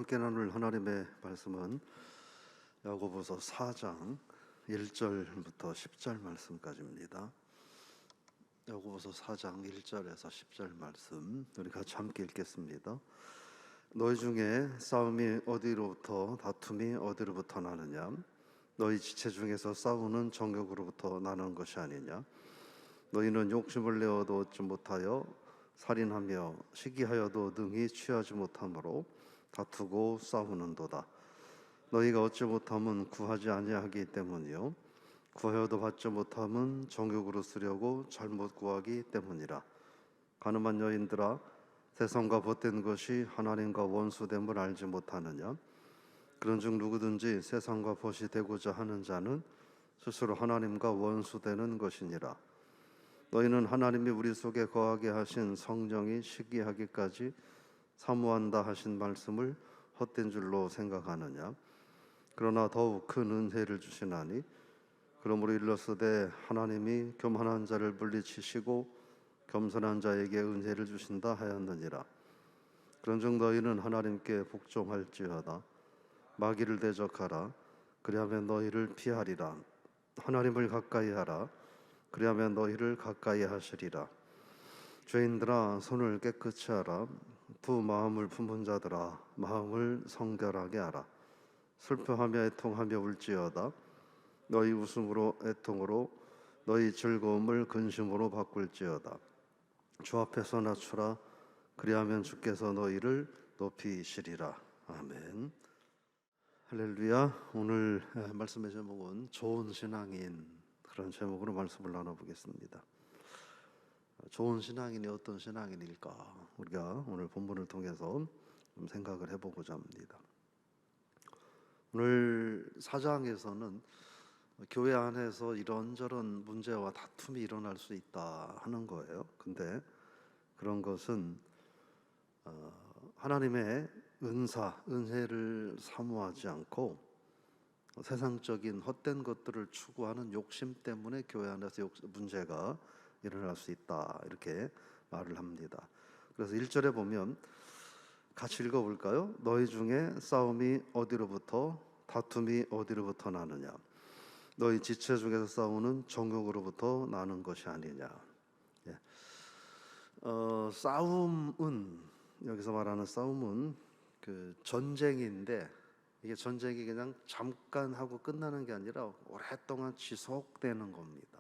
함께 나눌 하나님의 말씀은 야고보서 4장 1절부터 10절 말씀까지입니다. 야고보서 4장 1절에서 10절 말씀 우리 같이 함께 읽겠습니다. 너희 중에 싸움이 어디로부터 다툼이 어디로부터 나느냐? 너희 지체 중에서 싸우는 정욕으로부터 나는 것이 아니냐? 너희는 욕심을 내어도 얻지 못하여 살인하며 시기하여도 능히 취하지 못하므로 다투고 싸우는도다. 너희가 얻지 못함은 구하지 아니하기 때문이요 구하여도 받지 못함은 정욕으로 쓰려고 잘못 구하기 때문이라. 가늠한 여인들아, 세상과 벗된 것이 하나님과 원수됨을 알지 못하느냐? 그런즉 누구든지 세상과 벗이 되고자 하는 자는 스스로 하나님과 원수되는 것이니라. 너희는 하나님이 우리 속에 거하게 하신 성령이 시기하기까지 사모한다 하신 말씀을 헛된 줄로 생각하느냐? 그러나 더욱 큰 은혜를 주시나니 그러므로 일렀으되 하나님이 교만한 자를 물리치시고 겸손한 자에게 은혜를 주신다 하였느니라. 그런즉 너희는 하나님께 복종할지어다. 마귀를 대적하라. 그리하면 너희를 피하리라. 하나님을 가까이 하라. 그리하면 너희를 가까이 하시리라. 죄인들아, 손을 깨끗이 하라. 두 마음을 품은 자들아, 마음을 성결하게 하라. 슬퍼하며 애통하며 울지어다. 너희 웃음으로 애통으로 너희 즐거움을 근심으로 바꿀지어다. 주 앞에서 낮추라. 그리하면 주께서 너희를 높이시리라. 아멘. 할렐루야. 오늘 말씀의 제목은 좋은 신앙인, 그런 제목으로 말씀을 나눠보겠습니다. 좋은 신앙인이 어떤 신앙인일까? 우리가 오늘 본문을 통해서 좀 생각을 해보고자 합니다. 오늘 4장에서는 교회 안에서 이런저런 문제와 다툼이 일어날 수 있다 하는 거예요. 근데 그런 것은 하나님의 은혜를 사모하지 않고 세상적인 헛된 것들을 추구하는 욕심 때문에 교회 안에서 문제가 일어날 수 있다, 이렇게 말을 합니다. 그래서 1절에 보면 같이 읽어볼까요? 너희 중에 싸움이 어디로부터 다툼이 어디로부터 나느냐? 너희 지체 중에서 싸우는 정욕으로부터 나는 것이 아니냐? 예. 싸움은, 여기서 말하는 싸움은 그 전쟁인데, 이게 전쟁이 그냥 잠깐 하고 끝나는 게 아니라 오랫동안 지속되는 겁니다.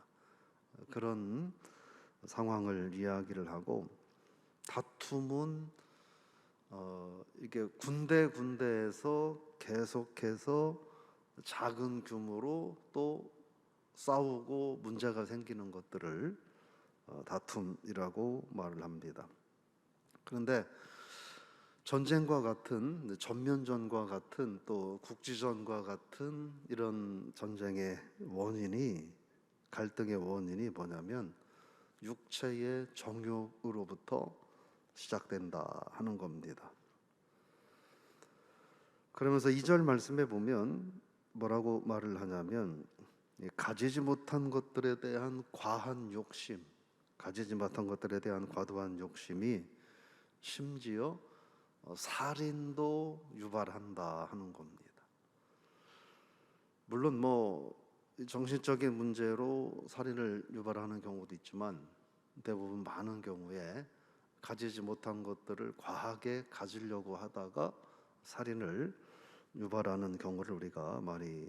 그런 상황을 이야기를 하고, 다툼은 이게 군데에서 계속해서 작은 규모로 또 싸우고 문제가 생기는 것들을 다툼이라고 말을 합니다. 그런데 전쟁과 같은, 전면전과 같은, 또 국지전과 같은 이런 전쟁의 원인이, 갈등의 원인이 뭐냐면 육체의 정욕으로부터 시작된다 하는 겁니다. 그러면서 2절 말씀에 보면 뭐라고 말을 하냐면, 가지지 못한 것들에 대한 과한 욕심, 가지지 못한 것들에 대한 과도한 욕심이 심지어 살인도 유발한다 하는 겁니다. 물론 정신적인 문제로 살인을 유발하는 경우도 있지만, 대부분 많은 경우에 가지지 못한 것들을 과하게 가지려고 하다가 살인을 유발하는 경우를 우리가 많이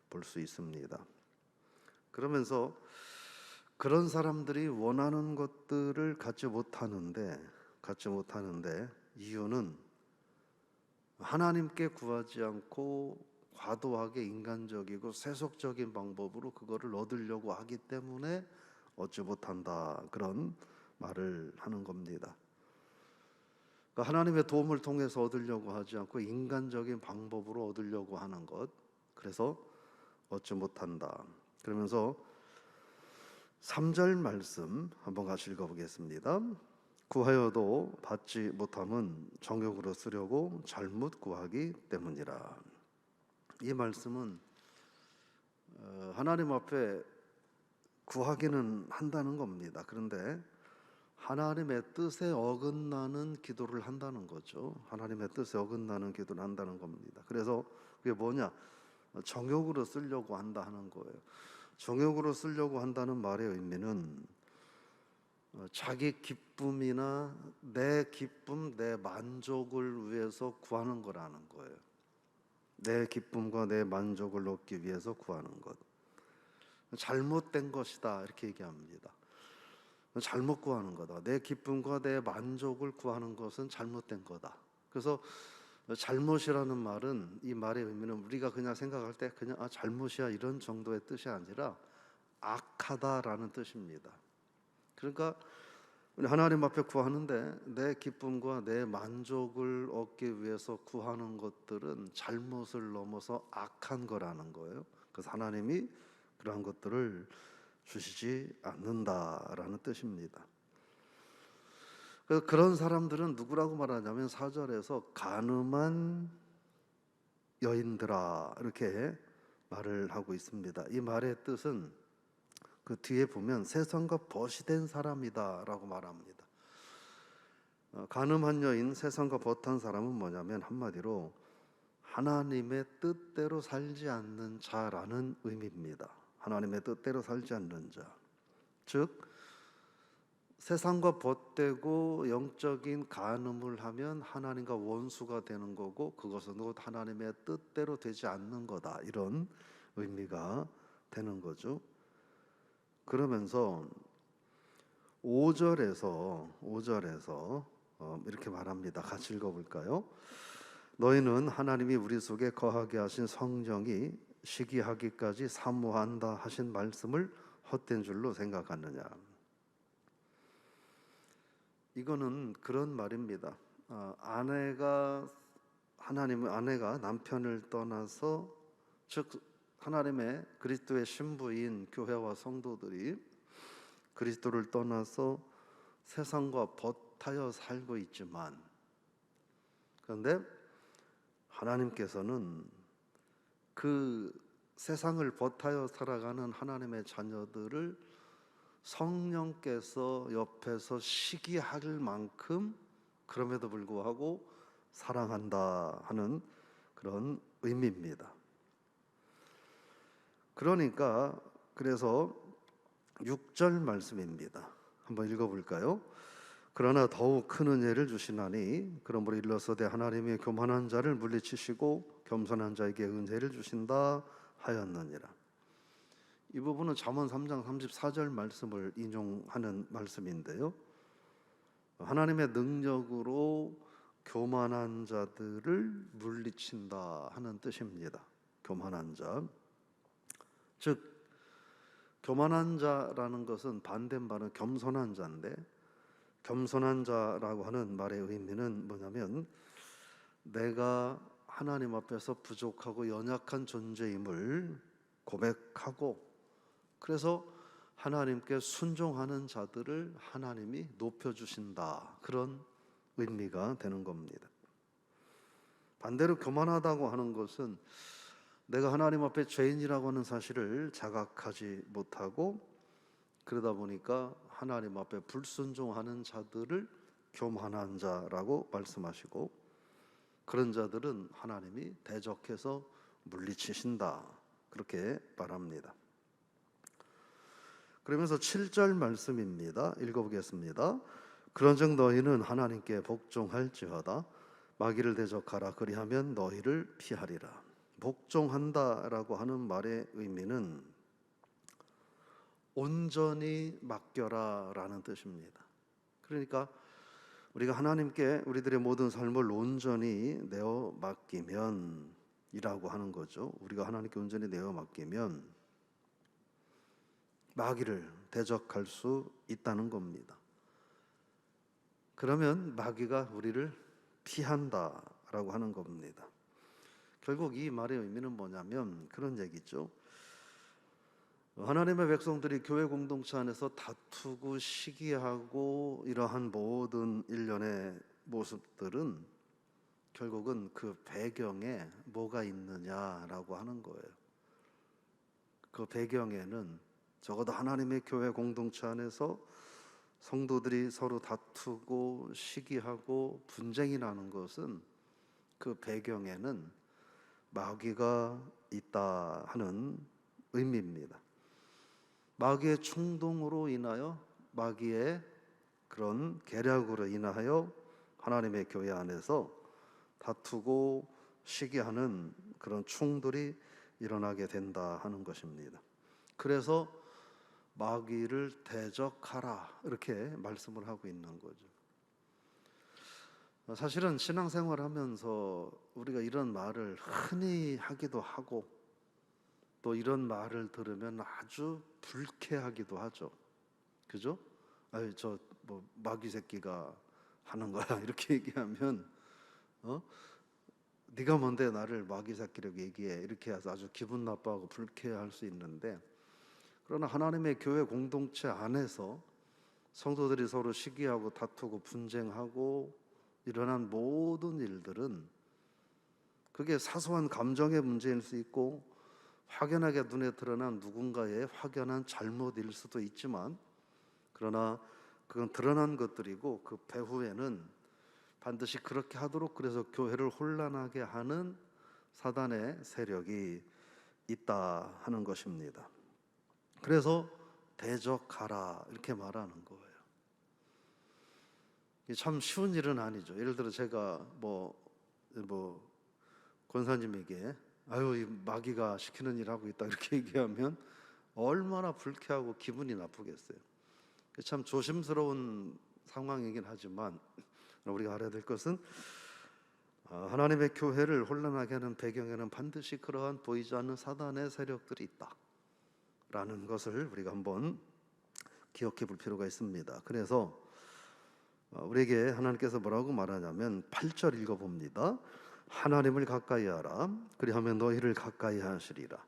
볼 수 있습니다. 그러면서 그런 사람들이 원하는 것들을 갖지 못하는데 이유는 하나님께 구하지 않고 과도하게 인간적이고 세속적인 방법으로 그거를 얻으려고 하기 때문에 얻지 못한다, 그런 말을 하는 겁니다. 그러니까 하나님의 도움을 통해서 얻으려고 하지 않고 인간적인 방법으로 얻으려고 하는 것, 그래서 얻지 못한다. 그러면서 3절 말씀 한번 같이 읽어보겠습니다. 구하여도 받지 못함은 정욕으로 쓰려고 잘못 구하기 때문이라. 이 말씀은 하나님 앞에 구하기는 한다는 겁니다. 그런데 하나님의 뜻에 어긋나는 기도를 한다는 거죠. 하나님의 뜻에 어긋나는 기도를 한다는 겁니다. 그래서 그게 뭐냐? 정욕으로 쓰려고 한다 하는 거예요. 정욕으로 쓰려고 한다는 말의 의미는 자기 기쁨이나 내 기쁨, 내 만족을 위해서 구하는 거라는 거예요. 내 기쁨과 내 만족을 얻기 위해서 구하는 것. 잘못된 것이다 이렇게 얘기합니다. 잘못 구하는 거다. 내 기쁨과 내 만족을 구하는 것은 잘못된 거다. 그래서 잘못이라는 말은, 이 말의 의미는 우리가 그냥 생각할 때 그냥 잘못이야 이런 정도의 뜻이 아니라 악하다라는 뜻입니다. 그러니까 우리 하나님 앞에 구하는데 내 기쁨과 내 만족을 얻기 위해서 구하는 것들은 잘못을 넘어서 악한 거라는 거예요. 그래서 하나님이 그러한 것들을 주시지 않는다라는 뜻입니다. 그래서 그런 사람들은 누구라고 말하냐면 4절에서 간음한 여인들아 이렇게 말을 하고 있습니다. 이 말의 뜻은 그 뒤에 보면 세상과 벗이 된 사람이다라고 말합니다. 간음한 여인, 세상과 벗한 사람은 뭐냐면 한마디로 하나님의 뜻대로 살지 않는 자라는 의미입니다. 하나님의 뜻대로 살지 않는 자, 즉 세상과 벗되고 영적인 간음을 하면 하나님과 원수가 되는 거고 그것은 곧 하나님의 뜻대로 되지 않는 거다, 이런 의미가 되는 거죠. 그러면서 5절에서 이렇게 말합니다. 같이 읽어볼까요? 너희는 하나님이 우리 속에 거하게 하신 성령이 시기하기까지 사모한다 하신 말씀을 헛된 줄로 생각하느냐. 이거는 그런 말입니다. 아내가 남편을 떠나서, 즉 하나님의 그리스도의 신부인 교회와 성도들이 그리스도를 떠나서 세상과 벗하여 살고 있지만, 그런데 하나님께서는 그 세상을 벗하여 살아가는 하나님의 자녀들을 성령께서 옆에서 시기할 만큼 그럼에도 불구하고 사랑한다 하는 그런 의미입니다. 그러니까 그래서 6절 말씀입니다. 한번 읽어볼까요? 그러나 더욱 큰 은혜를 주시나니 그러므로 일러서되 하나님의 교만한 자를 물리치시고 겸손한 자에게 은혜를 주신다 하였느니라. 이 부분은 잠언 3장 34절 말씀을 인용하는 말씀인데요, 하나님의 능력으로 교만한 자들을 물리친다 하는 뜻입니다. 교만한 자, 즉 교만한 자라는 것은 반대말은 겸손한 자인데, 겸손한 자라고 하는 말의 의미는 뭐냐면 내가 하나님 앞에서 부족하고 연약한 존재임을 고백하고 그래서 하나님께 순종하는 자들을 하나님이 높여주신다, 그런 의미가 되는 겁니다. 반대로 교만하다고 하는 것은 내가 하나님 앞에 죄인이라고 하는 사실을 자각하지 못하고 그러다 보니까 하나님 앞에 불순종하는 자들을 교만한 자라고 말씀하시고, 그런 자들은 하나님이 대적해서 물리치신다, 그렇게 말합니다. 그러면서 7절 말씀입니다. 읽어보겠습니다. 그런즉 너희는 하나님께 복종할지어다 마귀를 대적하라 그리하면 너희를 피하리라. 복종한다라고 하는 말의 의미는 온전히 맡겨라 라는 뜻입니다. 그러니까 우리가 하나님께 우리들의 모든 삶을 온전히 내어 맡기면 이라고 하는 거죠. 우리가 하나님께 온전히 내어 맡기면 마귀를 대적할 수 있다는 겁니다. 그러면 마귀가 우리를 피한다라고 하는 겁니다. 결국 이 말의 의미는 뭐냐면 그런 얘기죠. 하나님의 백성들이 교회 공동체 안에서 다투고 시기하고 이러한 모든 일련의 모습들은 결국은 그 배경에 뭐가 있느냐라고 하는 거예요. 그 배경에는 적어도 하나님의 교회 공동체 안에서 성도들이 서로 다투고 시기하고 분쟁이 나는 것은 그 배경에는 마귀가 있다 하는 의미입니다. 마귀의 충동으로 인하여, 마귀의 그런 계략으로 인하여 하나님의 교회 안에서 다투고 시기하는 그런 충돌이 일어나게 된다 하는 것입니다. 그래서 마귀를 대적하라 이렇게 말씀을 하고 있는 거죠. 사실은 신앙생활 하면서 우리가 이런 말을 흔히 하기도 하고, 또 이런 말을 들으면 아주 불쾌하기도 하죠. 그죠? 아유, 저 뭐 마귀 새끼가 하는 거야 이렇게 얘기하면, 네가 뭔데 나를 마귀 새끼라고 얘기해, 이렇게 해서 아주 기분 나빠하고 불쾌할 수 있는데, 그러나 하나님의 교회 공동체 안에서 성도들이 서로 시기하고 다투고 분쟁하고 일어난 모든 일들은, 그게 사소한 감정의 문제일 수 있고 확연하게 눈에 드러난 누군가의 확연한 잘못일 수도 있지만, 그러나 그건 드러난 것들이고 그 배후에는 반드시 그렇게 하도록, 그래서 교회를 혼란하게 하는 사단의 세력이 있다 하는 것입니다. 그래서 대적하라 이렇게 말하는 거예요. 참 쉬운 일은 아니죠. 예를 들어 제가 뭐 권사님에게 아유 이 마귀가 시키는 일 하고 있다 이렇게 얘기하면 얼마나 불쾌하고 기분이 나쁘겠어요. 참 조심스러운 상황이긴 하지만, 우리가 알아야 될 것은 하나님의 교회를 혼란하게 하는 배경에는 반드시 그러한 보이지 않는 사단의 세력들이 있다라는 것을 우리가 한번 기억해 볼 필요가 있습니다. 그래서 우리에게 하나님께서 뭐라고 말하냐면 8절 읽어봅니다. 하나님을 가까이 하라. 그리하면 너희를 가까이 하시리라.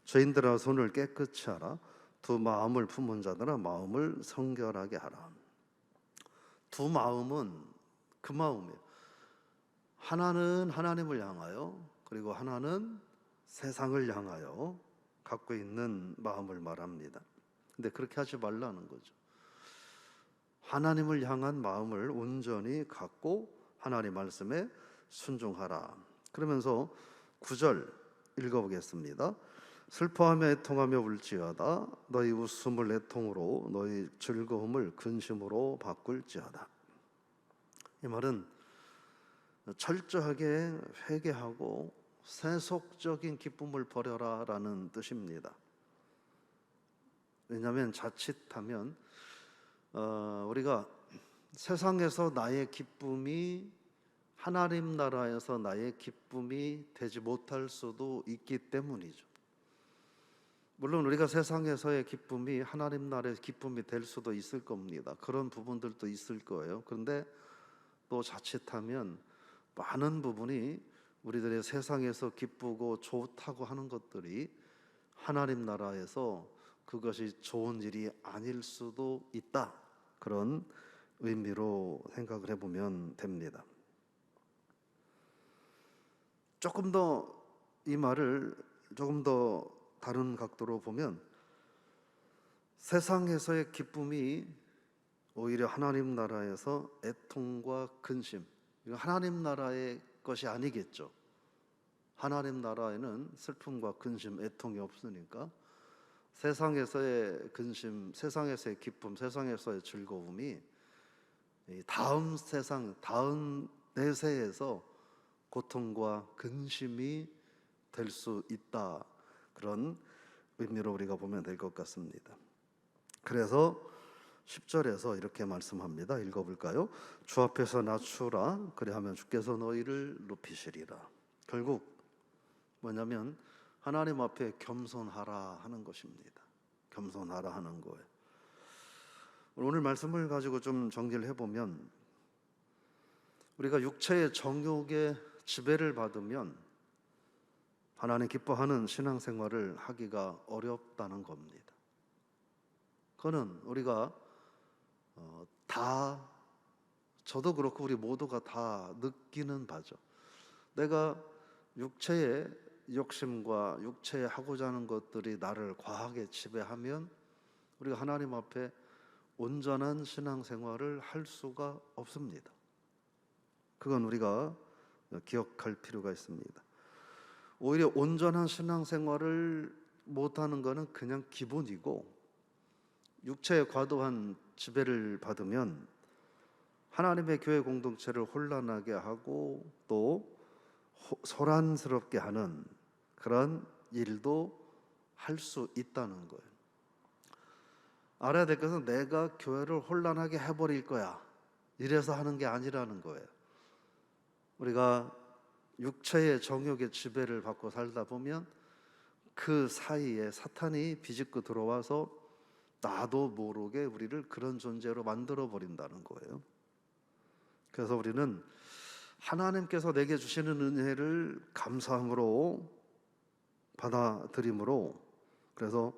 죄인들아 손을 깨끗이 하라. 두 마음을 품은 자들아 마음을 성결하게 하라. 두 마음은 그 마음이에요. 하나는 하나님을 향하여, 그리고 하나는 세상을 향하여 갖고 있는 마음을 말합니다. 근데 그렇게 하지 말라는 거죠. 하나님을 향한 마음을 온전히 갖고 하나님 말씀에 순종하라. 그러면서 9절 읽어보겠습니다. 슬퍼하며 애통하며 울지어다. 너희 웃음을 애통으로, 너희 즐거움을 근심으로 바꿀지어다. 이 말은 철저하게 회개하고 세속적인 기쁨을 버려라 라는 뜻입니다. 왜냐하면 자칫하면 우리가 세상에서 나의 기쁨이 하나님 나라에서 나의 기쁨이 되지 못할 수도 있기 때문이죠. 물론 우리가 세상에서의 기쁨이 하나님 나라의 기쁨이 될 수도 있을 겁니다. 그런 부분들도 있을 거예요. 그런데 또 자칫하면 많은 부분이 우리들의 세상에서 기쁘고 좋다고 하는 것들이 하나님 나라에서 그것이 좋은 일이 아닐 수도 있다. 그런 의미로 생각을 해보면 됩니다. 조금 더 이 말을 조금 더 다른 각도로 보면, 세상에서의 기쁨이 오히려 하나님 나라에서 애통과 근심, 이거 하나님 나라의 것이 아니겠죠. 하나님 나라에는 슬픔과 근심, 애통이 없으니까 세상에서의 근심, 세상에서의 기쁨, 세상에서의 즐거움이 다음 세상, 다음 내세에서 고통과 근심이 될 수 있다. 그런 의미로 우리가 보면 될 것 같습니다. 그래서 10절에서 이렇게 말씀합니다. 읽어볼까요? 주 앞에서 낮추라. 그리하면 주께서 너희를 높이시리라. 결국 뭐냐면 하나님 앞에 겸손하라 하는 것입니다. 겸손하라 하는 거예요. 오늘 말씀을 가지고 좀 정리를 해보면, 우리가 육체의 정욕에 지배를 받으면 하나님 기뻐하는 신앙생활을 하기가 어렵다는 겁니다. 그거는 우리가 다, 저도 그렇고 우리 모두가 다 느끼는 바죠. 내가 육체의 욕심과 육체에 하고자 하는 것들이 나를 과하게 지배하면 우리가 하나님 앞에 온전한 신앙생활을 할 수가 없습니다. 그건 우리가 기억할 필요가 있습니다. 오히려 온전한 신앙생활을 못하는 것은 그냥 기본이고, 육체의 과도한 지배를 받으면 하나님의 교회 공동체를 혼란하게 하고 또 소란스럽게 하는 그런 일도 할 수 있다는 거예요. 알아야 될 것은 내가 교회를 혼란하게 해버릴 거야, 이래서 하는 게 아니라는 거예요. 우리가 육체의 정욕의 지배를 받고 살다 보면 그 사이에 사탄이 비집고 들어와서 나도 모르게 우리를 그런 존재로 만들어 버린다는 거예요. 그래서 우리는 하나님께서 내게 주시는 은혜를 감사함으로 받아들임으로, 그래서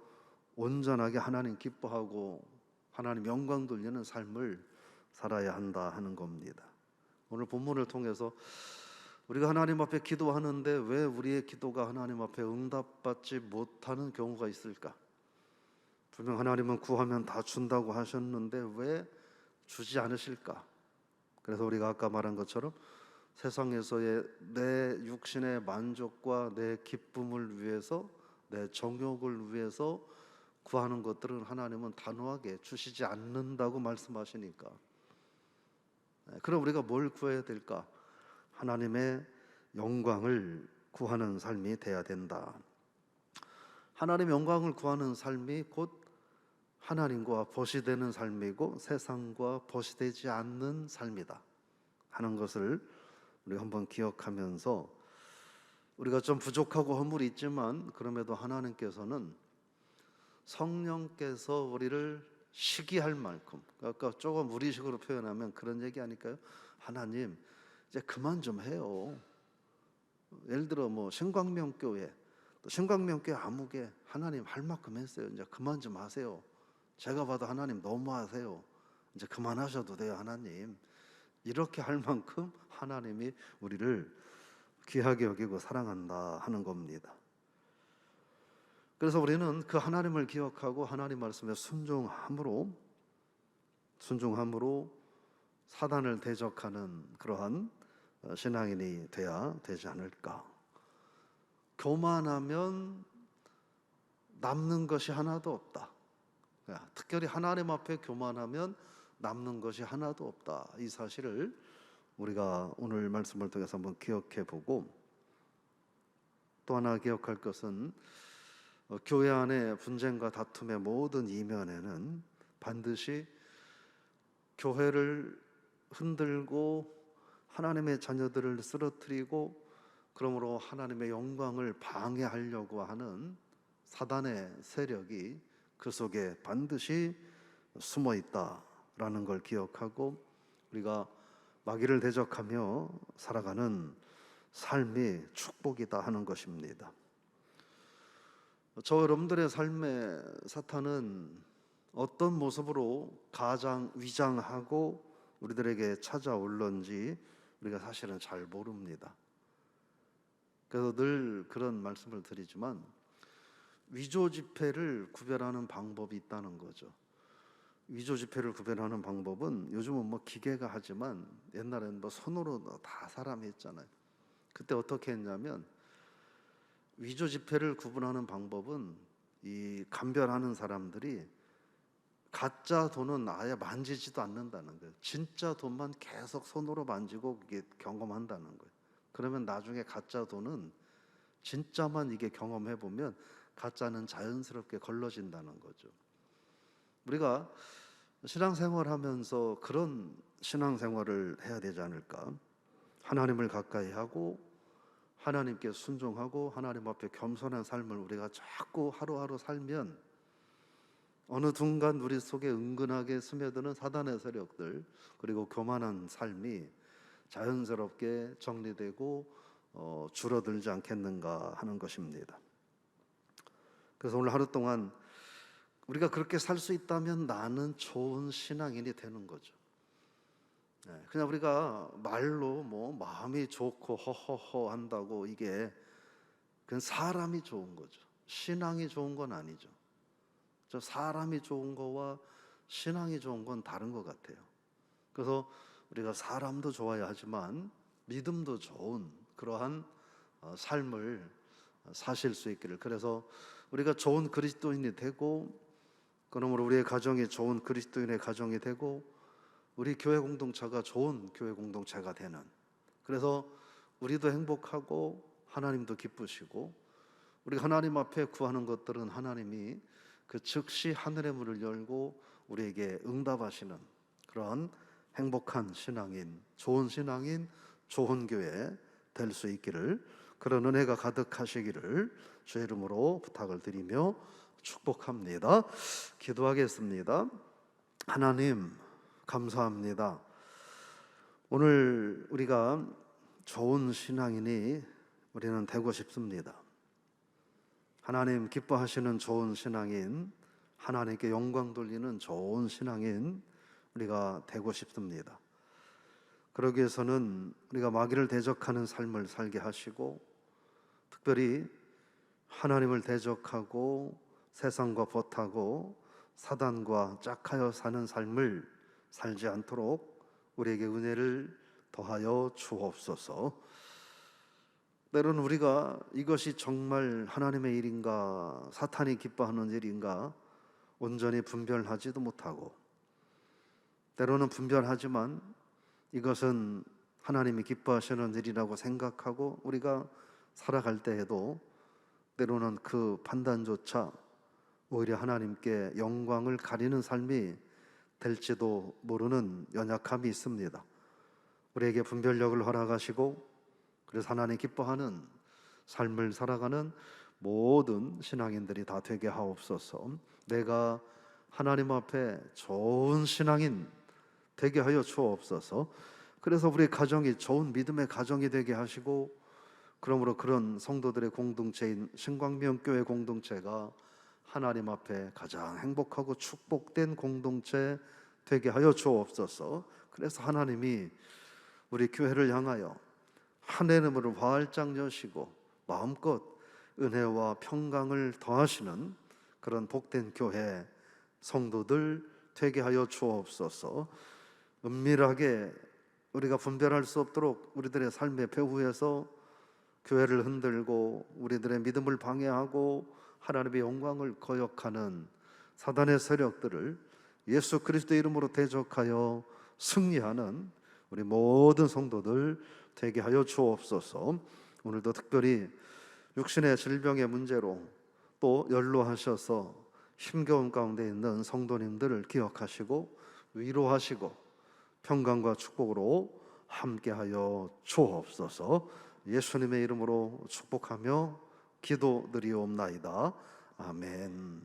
온전하게 하나님 기뻐하고 하나님 영광 돌리는 삶을 살아야 한다 하는 겁니다. 오늘 본문을 통해서 우리가 하나님 앞에 기도하는데 왜 우리의 기도가 하나님 앞에 응답받지 못하는 경우가 있을까? 분명 하나님은 구하면 다 준다고 하셨는데 왜 주지 않으실까? 그래서 우리가 아까 말한 것처럼 세상에서의 내 육신의 만족과 내 기쁨을 위해서, 내 정욕을 위해서 구하는 것들은 하나님은 단호하게 주시지 않는다고 말씀하시니까, 그럼 우리가 뭘 구해야 될까? 하나님의 영광을 구하는 삶이 돼야 된다. 하나님의 영광을 구하는 삶이 곧 하나님과 벗이 되는 삶이고 세상과 벗이 되지 않는 삶이다 하는 것을 우리가 한번 기억하면서, 우리가 좀 부족하고 허물이 있지만 그럼에도 하나님께서는 성령께서 우리를 시기할 만큼, 아까 조금 우리식으로 표현하면 그런 얘기 아닐까요? 하나님 이제 그만 좀 해요. 예를 들어 뭐 신광명교회, 또 신광명교회 아무개 하나님 할 만큼 했어요. 이제 그만 좀 하세요. 제가 봐도 하나님 너무 하세요. 이제 그만하셔도 돼요 하나님. 이렇게 할 만큼 하나님이 우리를 귀하게 여기고 사랑한다 하는 겁니다. 그래서 우리는 그 하나님을 기억하고 하나님 말씀에 순종함으로 사단을 대적하는 그러한 신앙인이 돼야 되지 않을까. 교만하면 남는 것이 하나도 없다. 특별히 하나님 앞에 교만하면 남는 것이 하나도 없다. 이 사실을 우리가 오늘 말씀을 통해서 한번 기억해 보고, 또 하나 기억할 것은 교회 안의 분쟁과 다툼의 모든 이면에는 반드시 교회를 흔들고 하나님의 자녀들을 쓰러뜨리고 그러므로 하나님의 영광을 방해하려고 하는 사단의 세력이 그 속에 반드시 숨어 있다라는 걸 기억하고 우리가 마귀를 대적하며 살아가는 삶이 축복이다 하는 것입니다. 저 여러분들의 삶에 사탄은 어떤 모습으로 가장 위장하고 우리들에게 찾아올는지 우리가 사실은 잘 모릅니다. 그래서 늘 그런 말씀을 드리지만 위조 지폐를 구별하는 방법이 있다는 거죠. 위조 지폐를 구별하는 방법은 요즘은 뭐 기계가 하지만 옛날에는 뭐 손으로 다 사람이 했잖아요. 그때 어떻게 했냐면 위조 지폐를 구분하는 방법은 이 감별하는 사람들이 가짜 돈은 아예 만지지도 않는다는 거예요. 진짜 돈만 계속 손으로 만지고 이게 경험한다는 거예요. 그러면 나중에 가짜 돈은 진짜만 이게 경험해 보면 가짜는 자연스럽게 걸러진다는 거죠. 우리가 신앙생활하면서 그런 신앙생활을 해야 되지 않을까? 하나님을 가까이 하고 하나님께 순종하고 하나님 앞에 겸손한 삶을 우리가 자꾸 하루하루 살면 어느 순간 우리 속에 은근하게 스며드는 사단의 세력들 그리고 교만한 삶이 자연스럽게 정리되고 줄어들지 않겠는가 하는 것입니다. 그래서 오늘 하루 동안 우리가 그렇게 살 수 있다면 나는 좋은 신앙인이 되는 거죠. 그냥 우리가 말로 뭐 마음이 좋고 허허허 한다고 이게 그건 사람이 좋은 거죠. 신앙이 좋은 건 아니죠. 저 사람이 좋은 거와 신앙이 좋은 건 다른 것 같아요. 그래서 우리가 사람도 좋아야 하지만 믿음도 좋은 그러한 삶을 사실 수 있기를. 그래서 우리가 좋은 그리스도인이 되고, 그러므로 우리의 가정이 좋은 그리스도인의 가정이 되고, 우리 교회 공동체가 좋은 교회 공동체가 되는, 그래서 우리도 행복하고 하나님도 기쁘시고, 우리가 하나님 앞에 구하는 것들은 하나님이 그 즉시 하늘의 문을 열고 우리에게 응답하시는 그런 행복한 신앙인, 좋은 신앙인, 좋은 교회 될 수 있기를, 그런 은혜가 가득하시기를 주의 이름으로 부탁을 드리며 축복합니다. 기도하겠습니다. 하나님 감사합니다. 오늘 우리가 좋은 신앙인이 우리는 되고 싶습니다. 하나님 기뻐하시는 좋은 신앙인, 하나님께 영광 돌리는 좋은 신앙인 우리가 되고 싶습니다. 그러기 위해서는 우리가 마귀를 대적하는 삶을 살게 하시고, 특별히 하나님을 대적하고 세상과 벗하고 사단과 짝하여 사는 삶을 살지 않도록 우리에게 은혜를 더하여 주옵소서. 때로는 우리가 이것이 정말 하나님의 일인가 사탄이 기뻐하는 일인가 온전히 분별하지도 못하고, 때로는 분별하지만 이것은 하나님이 기뻐하시는 일이라고 생각하고 우리가 살아갈 때에도 때로는 그 판단조차 오히려 하나님께 영광을 가리는 삶이 될지도 모르는 연약함이 있습니다. 우리에게 분별력을 허락하시고, 그래서 하나님 기뻐하는 삶을 살아가는 모든 신앙인들이 다 되게 하옵소서. 내가 하나님 앞에 좋은 신앙인 되게 하여 주옵소서. 그래서 우리 가정이 좋은 믿음의 가정이 되게 하시고, 그러므로 그런 성도들의 공동체인 신광명교회 공동체가 하나님 앞에 가장 행복하고 축복된 공동체 되게 하여 주옵소서. 그래서 하나님이 우리 교회를 향하여 하늘의 문을 활짝 여시고 마음껏 은혜와 평강을 더하시는 그런 복된 교회 성도들 되게 하여 주옵소서. 은밀하게 우리가 분별할 수 없도록 우리들의 삶의 배후에서 교회를 흔들고 우리들의 믿음을 방해하고 하나님의 영광을 거역하는 사단의 세력들을 예수 그리스도의 이름으로 대적하여 승리하는 우리 모든 성도들 되게 하여 주옵소서. 오늘도 특별히 육신의 질병의 문제로 또 연로하셔서 힘겨운 가운데 있는 성도님들을 기억하시고 위로하시고 평강과 축복으로 함께하여 주옵소서. 예수님의 이름으로 축복하며 기도드리옵나이다. 아멘.